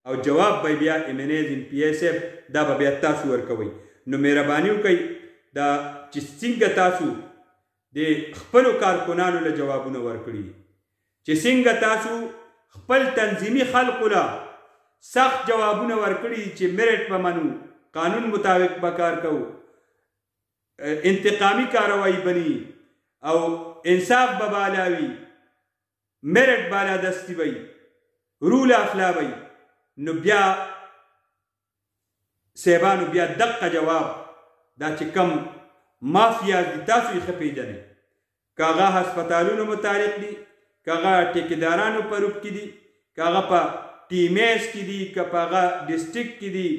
او جواب به بیا ایمنیز ام پی ایس اف دا به بیا تاسو ورکوئ. نو مهرباني وکئ دا چې څنګه تاسو د خپلو کارکنانو له جوابونه ورکړي، چې څنګه تاسو خپل تنظیمي خلقو له سخت جوابونه ورکړي چې میرټ به منو، قانون مطابق به کار کوو، انتقامی کاروائی بنی او انصاف به بالا وي، میرټ بالا دستی وي، رول افلا وي. نو بیا صاحبانو بیا دقه جواب دا چې کم مافیاز دي تاسو یې ښه پیژنئ، که هغه هسپتالونو متعلق دي، که هغه ټیکدارانو په روپ کې دي، که هغه په ټیمیز کې دي، که په هغه ډسټرکټ کې دي،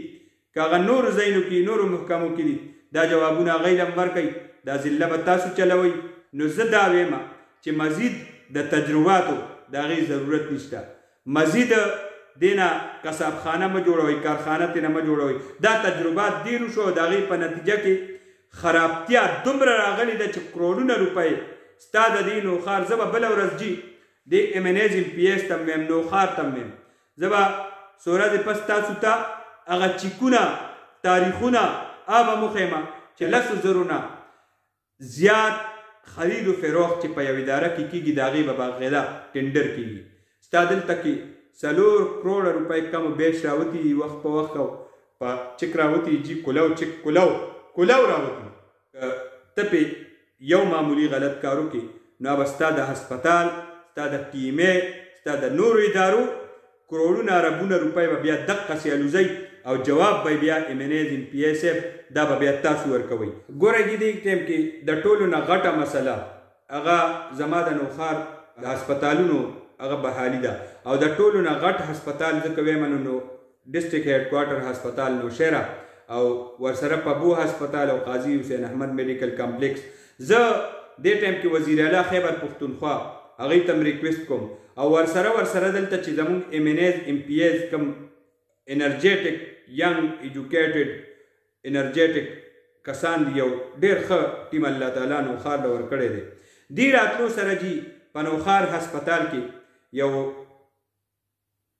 که هغه نورو ځایونو کې نورو محکمو کې دي، دا جوابونه هغوی له ورکئ. دا ضلع به تاسو چلوئ. نو زه دا وایم چې مزید د تجرباتو د هغې ضرورت نشته. مزید دینا قصاب خانه مه جوړوئ، کارخانه ترې نه مه جوړوئ. دا تجربات ډېر وشو، د هغې په نتیجه کې خرابتیا دومره راغلې ده چې کروڑونه روپۍ ستا د دې نوښار زه به بله ورځ جي د ایمنیز ام پی ایس تم ویم، نوښار تم ویم، زه به څو ورځې پس تاسو ته هغه چیکونه تاریخونه به مخیمه چې 10,000 نه زیات خرید و فروخت چې په یو اداره کې کېږي د هغې به باقاعده ټینډر کېږي. ستا دلته کې 4 کروڑه روپۍ کم و بیش راوتي وخت په وخت او په چک راوتي جي کلو چک کلو راوتي. ته پې یو معمولي غلط کار وکړې نو به ستا د هسپتال، ستا د ټیمې، ستا د نورو ادارو کروڑونه اربونه روپۍ به بیا دقسې الوزئ او جواب به بیا ایمنیز ام پی ایس اف دا به بیا تاسو ورکوئ. ګوره دې ټایم کې د ټولو نه غټه مسله هغه زما د نوښار د هسپتالونو هغه بحالي ده، او د ټولو نه غټ هسپتال ځکه وایم نو ډسټرکټ هیډ کوارټر هسپتال نوشهره او ورسره پبو هسپتال او قاضي حسین احمد میډیکل کمپلیکس. زه دې ټایم کې وزیر اعلی خیبر پښتونخوا هغوی ته م ریکویسټ کوم او ورسره دلته چې زموږ ایمنیز ام پی ایس کوم انرجیټک ینګ ایجوکیټډ انرجیټک کسان دي، یو ډېر ښه ټیم الله تعالی نوښار له ورکړی دی. دې راتلو سره جي په نوښار هسپتال کې یو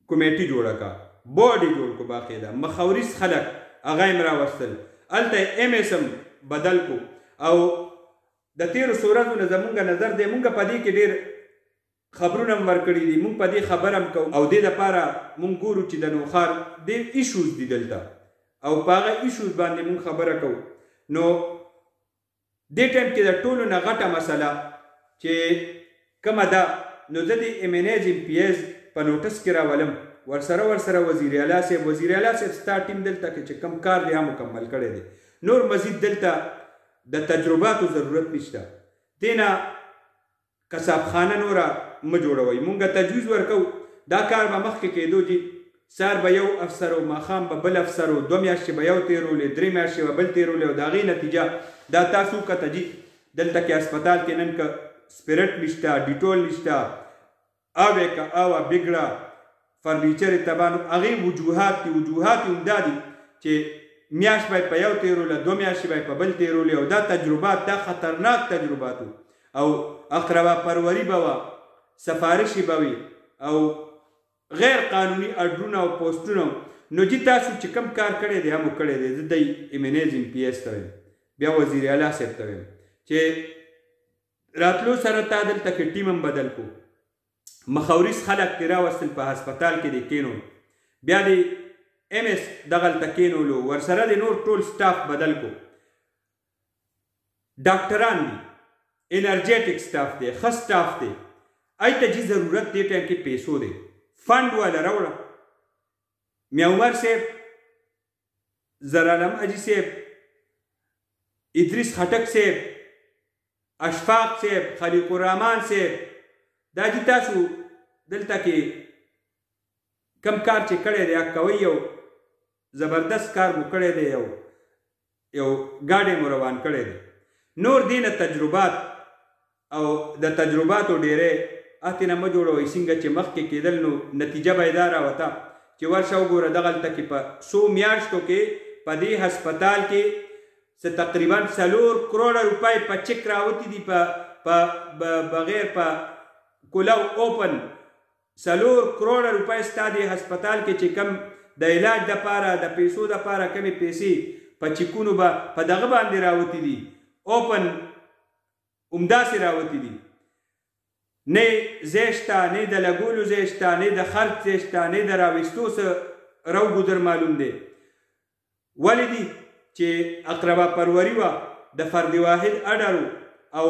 کمیټي جوړه کړه، بورډ یې جوړ کړو باقاعده، مخاورس خلک هغه یې م راوستل، هلته ایم ایس ام بدل کو او د تیرو څو ورځو نه زمونږ نظر دی مونږ په دې کې ډېر خبرونه م ورکړي دي، مونږ په دې خبره م کوو او دې دپاره مونږ ګورو چې د نوښار ډېر ایشوز دي دلته او په هغه ایشوز باندې مونږ خبره کوو. نو دې ټایم کې د ټولو نه غټه مسله چې کومه ده نو زه د ایمنیز ام پی ایس په نوټس کې راولم، ورسره وزیر اعلی صاحب ستا ټیم دلته کې چې کوم کار دی مکمل کړی دی. نور مزید دلته د تجرباتو ضرورت نشته. دې نه قصاب خانه نوره مه جوړوئ. مونږ تجویز ورکوو دا کار به مخکې کېدو جي سهار به یو افسر او ماښام به بل افسر او 2 میاشتې به یو تېرولې، 3 میاشتې به بل تېرولې او د هغې نتیجه دا تاسو وکته جي دلته کې هسپتال کې نن که سپیرټ نشته، ډیټول نشته، آوې که آوه بګړه فرنیچر یې تباه، نو هغې وجوهات دي. وجوهات یې همدا دي چې میاشت به یې په یو تېروله، 2 میاشتې به یې په بل تېرولې او دا تجربات دا خطرناک تجربات او اقربا پروری به وه، سفارشې به وي او غیر قانوني اډرونه او پوسټونه. نو جي تاسو چې کوم کار کړی دی هم کړی دی. زه د ایمنیز ام پی ایس ته ویم، بیا وزیر اعلی صاحب ته ویم چې راتلو سره تا دلته کې ټیم هم بدل کو، مخاورس خلک ترې راوستل په هسپتال کې دې کېنول، بیا د ایم ایس دغلته کېنولو، ورسره د نور ټول سټاف بدل کو، ډاکټران دي، انرجیټک سټاف دی، ښه سټاف دی. ای ته جي ضرورت دې ټایم کې پیسو دی، فنډ والا راوړه. میا عمر صاحب، زرالم اجي صاحب، ادریس خټک صاحب، اشفاق صاحب، خلیق الرحمن صاحب، دا جي تاسو دلته کې کم کار چې کړی دی کوئ، یو زبردست کار مو کړی دی، یو ګاډی مو روان کړی دی. نور دې نه تجربات او د تجرباتو ډېری هتې نه مه جوړوئ. څنګه چې مخکې کېدل نو نتیجه به یې دا راوته چې ورشه وګوره دغلته کې په 100 میاشتو کې په دې هسپتال کې څه تقریبا 4 کروڑه روپۍ په چک راوتي دي، په بغیر په کلو اوپن 4 کروڑه روپۍ ستا د هسپتال کې چې کم د علاج دپاره د پیسو دپاره کمې پیسې په چیکونو به په دغه باندې راوتي دي اوپن همداسې راوتي دي نه ځای شته نه د لګولو ځای شته نه د خرڅ ځای شته نه د راویستو څه رو ګودر معلوم دی ولې دي چې اقربا پروری وه د فرد واحد اډر او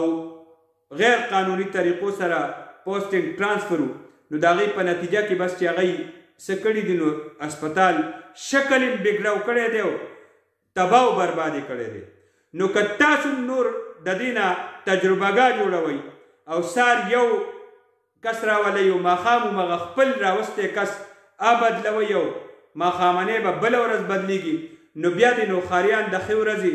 غیر قانوني طریقو سره پوسټینګ ټرانسفر نو د هغې په نتیجه کې بس چې هغوی څه کړي دي نو هسپتال شکل یې بګډاو کړی دی او تباه و برباد یې کړی دی نو که تاسو نور د دې نه تجربهګاه جوړوئ او سار یو کس راولئ او ماښام همغه خپل راوستی کس بدلوئ او ماښامنۍ به بله ورځ بدلیږي نو بیا د نوښاریان د ښې ورځې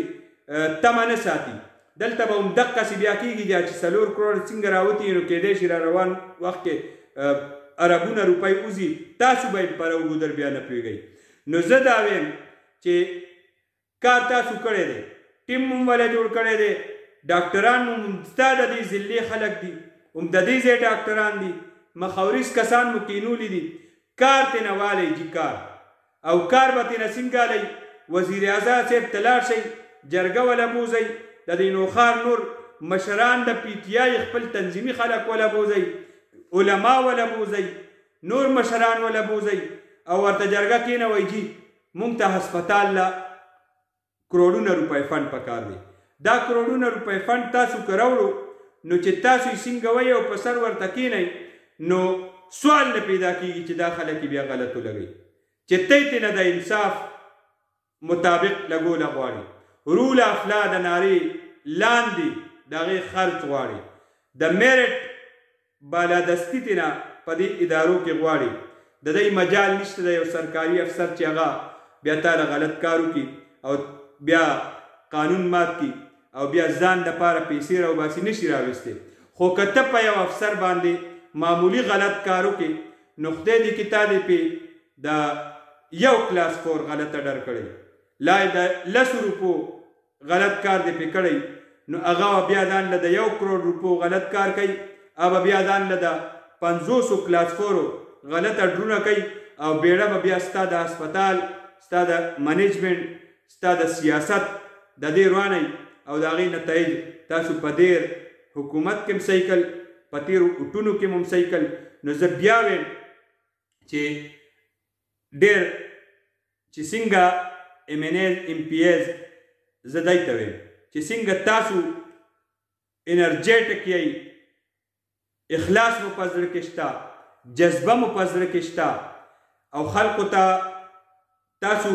تمه نه ساتي دلته به هم دقسې بیا کېږي چې 4 کروړ څنګه راوتي نو کیدای شي را روان وخت کې اربونه روپۍ وځي تاسو به یې په رو ګودر بیا نه پوهېږئ نو زه دا ویم چې کار تاسو کړی دی ټیم هم وله جوړ کړی دی ډاکټران هم ستا د دې ضلعې خلک دي هم د دې ځای ډاکټران دي مخاوریز کسان مو کینولي دي کار ترې نه والی جي کار او کار به ترې نه څنګه لئ وزیر اعظم صاحب ته لاړ شئ جرګه وله بوځئ د دې نوښار نور مشران د پی ټي آی خپل تنظیمي خلک وله بوځئ علما وله بوځئ نور مشران وله بوځئ او ورته جرګه کېنوئ جي موږ ته هسپتال له کروڑونه روپۍ فنډ پکار دی دا کروڑونه روپۍ فنډ تاسو که راوړو نو چې تاسو یې څنګه وئ او په سر ورته کېنئ نو سوال نه پیدا کېږي چې دا خلک بیا غلط ولګئ چې تی ترې نه د انصاف مطابق لګوله غواړي رول آف لا د نارې لاندې د هغې خرڅ غواړي د میرټ بالادستي ترې نه په دې ادارو کې غواړي د دې مجال نشته د یو سرکاري افسر چې هغه بیا تا له غلط کار وکړي او بیا قانون مات کړي او بیا ځان دپاره پیسې راوباسي نشي راویستی خو که ته په یو افسر باندې معمولی غلط کار وکړي نو خدای دې کې تا دې پې د یو کلاس 4 غلط اډر کړی لا یې د 10 روپو غلط کار دې پې کړی نو هغه بیا ځان له د 1 کروڑ روپو غلط کار کوي هغه بیا ځان له د 500 کلاس 4 غلط اډرونه کوي او بیړه به بیا ستا د هسپتال ستا د منیجمنټ ستا د سیاست د دې روانئ او د هغې نتایج تاسو په دیر حکومت کې هم صحیح کړل په تېرو اټونو کې هم صحیح کړل نو زه بیا ویم چې ډېر چې څنګه MNAs MPAs زه دی ته ویم چې څنګه تاسو انرجیټک یئ اخلاص مو په زړه کې شته جذبه مو په زړه کې شته او خلقو ته تاسو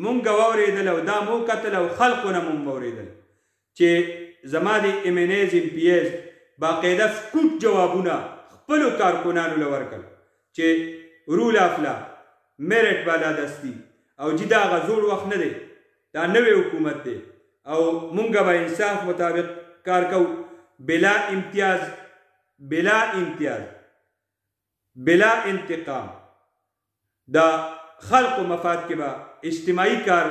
مونږ واورېدل او دا مو کتل او خلقو نه مونږ واورېدل چې زما د MNAs MPAs باقاعده سکوټ جوابونه خپلو کارکنانو له ورکړل چې رول آف لا میرټ بالادستي او جي دا هغه زوړ وخت نه دی دا نوی حکومت دی او مونږ به انصاف مطابق کار کوو بلا امتیاز بلا انتقام دا خلق و مفاد کې به اجتماعي کار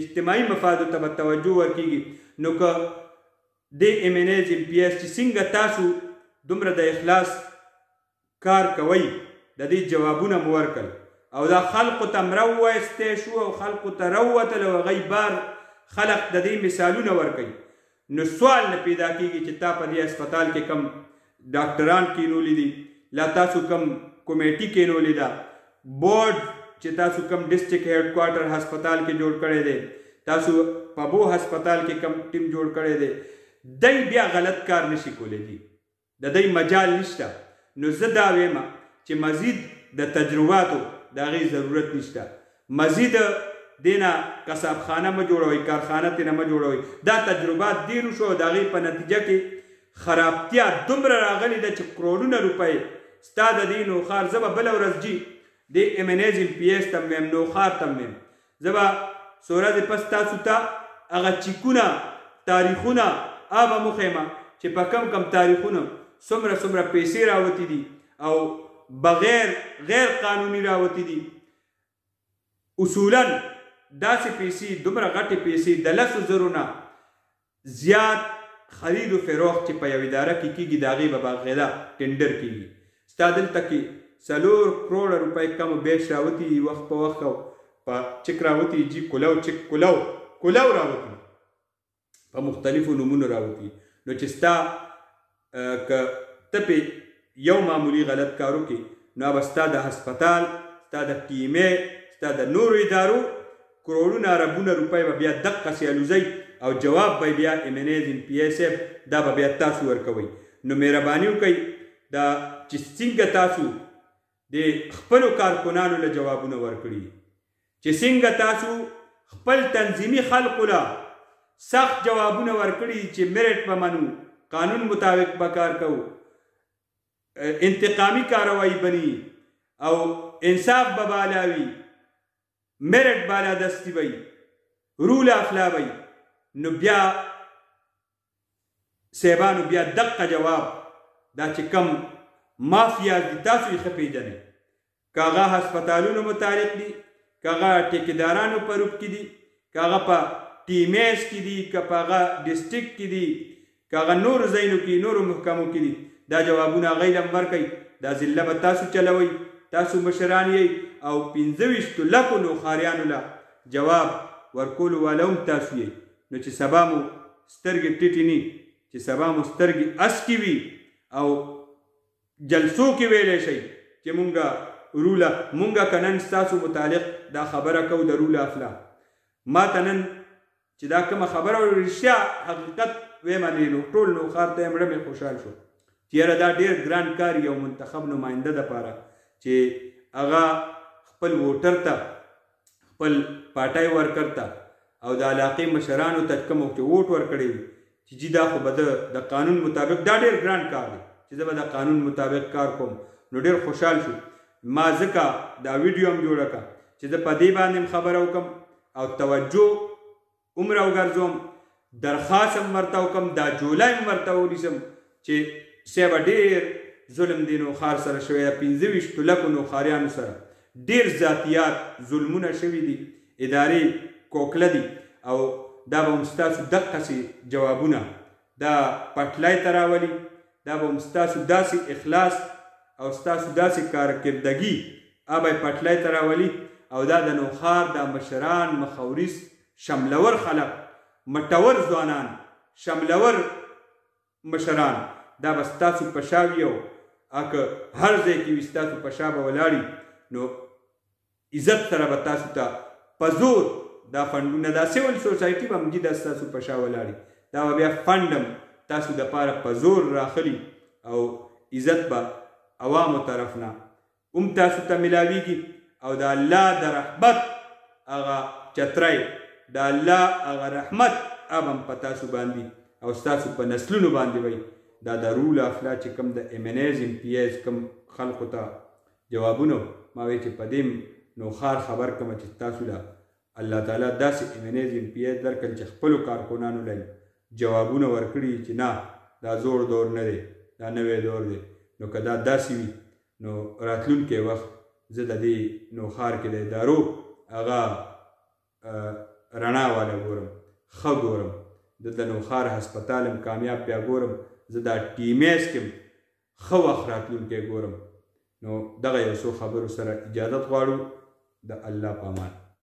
اجتماعي مفادو ته به توجه ورکېږي نو که د MNAs MPAs چې څنګه تاسو دومره د اخلاص کار کوئ د دې جوابونه مو ورکړل او دا خلقو ته م راوویستی شو او خلقو ته راووتل او هغوی بار خلق د دې مثالونه ورکوي نو سوال نه پیدا کېږي چې تا په دې هسپتال کې کم ډاکټران کینولي دي لا تاسو کم کمیټي کینولې ده بورډ چې تاسو کم ډسټرکټ هیډ کوارټر هسپتال کې جوړ کړی دی تاسو په بو هسپتال کې کم ټیم جوړ کړی دی دی بیا غلط کار نشي کولی دي د دی مجال نشته نو زه دا ویم چې مزید د تجرباتو د هغې ضرورت نشته مزید دینا کسب خانه مه جوړوئ کارخانه ترې نه مه جوړوئ دا تجربات ډېرو شو د هغې په نتیجه کې خرابتیا دومره راغلې ده چې کروڑونه روپۍ ستا د دې نوښار زه به بله ورځ جي د MNAs MPAs ته م ویم نوښار ته م ویم زه به څو ورځې پس تاسو ته هغه چیکونه تاریخونه به مخیمه چې په کم کم تاریخونه څومره پیسې راوتي دي او بغیر غیر قانوني راوتي دي اصولا داسې پیسې دومره غټې پیسې د 10,000 نه زیات خرید و فروخت چې په یو اداره کې کېږي د هغې به باقاعده ټینډر کېږي ستا دلته کې 4 کروڑه روپۍ کم بیش راوتي وخت په وخت او په چک راوتي جی کلو چک کلو راوتي په مختلفو نومونو راوتي نو چې ستا که ته پې یو معمولي غلط کار وکړې نو به ستا د هسپتال ستا د ټیمې ستا د نورو ادارو کروڑونه اربونه روپۍ به بیا دقسې الوزئ او جواب به بیا MNAs MPA صاحب دا به بیا تاسو ورکوئ نو مهرباني وکئ دا چې څنګه تاسو د خپلو کارکنانو له جوابونه ورکړي چې څنګه تاسو خپل تنظیمي خلقو له سخت جوابونه ورکړي چې میرټ به منو قانون مطابق به کار کوو انتقامي کاروایی بني او انصاف به بالا وي میرټ بالا دستی وي رول افلا وي نو بیا صاحبانو بیا دقه جواب دا چې کم مافیا دي تاسو یې ښه پېژنئ که هغه هسپتالونو متعلق دي که هغه ټیکدارانو په روپ کې دي که هغه په ټیمیز کې دي که په هغه ډسټرکټ کې دي که هغه نورو ځایونو کې نورو محکمو کې دي دا جوابونه هغوی له ورکئ دا ضلع به تاسو چلوئ تاسو مشران یې او 25 لکو نوښاریانو له جواب ورکولو والا هم تاسو یې نو چې سبا مو سترګې ټیټې ني چې سبا مو سترګې اسکې وي او جلسو کې ویلی شئ چې مونږه که نن ستاسو متعلق دا خبره کوو د رول افلا ما ته نن چې دا کومه خبره رښتیا حقیقت ویمه نو ټول نوښار ته یې مړه مې خوشحال شو چې یاره دا ډېر ګران کار یو منتخب نماینده دپاره چې هغه خپل ووټر ته خپل پارټۍ ورکر ته او د علاقې مشرانو ته کوم چې ووټ ورکړی وي چې جي دا خو به د قانون مطابق دا ډېر ګران کار دی چې زه به د قانون مطابق کار کوم نو ډېر خوشحال شو ما ځکه دا ویډیو هم جوړه کړه چې زه په دې باندې خبره وکړم او توجه هم راوګرځوم درخواست هم ورته وکړم دا جولای هم ورته ونیسم چې صاحبه ډېر ظلم دی نوښار سره شوی دی 25 لکو نوښاریانو سره ډېر ذاتیات ظلمونه شوي دي ادارې کوکله دي او دا به هم ستاسو دقسې جوابونه دا پټلۍ ته راولي دا به هم ستاسو داسې اخلاص او ستاسو داسې کارکردګي به یې پټلۍ ته راولي او دا د نوښار دا مشران مخوريس شملور خلق مټور ځوانان شملور مشران دا به ستاسو په شا وي او که هر ځای کې وي ستاسو په شا به ولاړي نو عزت سره به تاسو ته په زور دا فنډونه دا سیول سوسایټي به همدې دا ستاسو په شا ولاړي دا به بیا فنډ هم تاسو دپاره په زور راخلي او عزت به عوامو طرف نه هم تاسو ته میلاویږي او د الله د رحمت هغه چتری د الله هغه رحمت هم په تاسو باندې او ستاسو په نسلونو باندې وي دا د رول افلا چې کوم د MNAs MPAs کوم خلقو ته جوابونه ما وایي چې په دې نوښار خبر کومه چې تاسو له الله تعالی داسې MNAs MPAs درکړل چې خپلو کارکنانو له جوابونه ورکړي چې نه دا زوړ دور نه دی دا نوی دور دی نو که دا داسې وي نو راتلونکی وخت زه د دې نوښار کې د ادارو هغه رڼا والا ګورم ښه ګورم د نوښار هسپتال هم کامیاب بیا ګورم زه دا ټیمیز کې ښه وخت راتلونکی ګورم نو دغه یو څو خبرو سره اجازت غواړو د الله په امان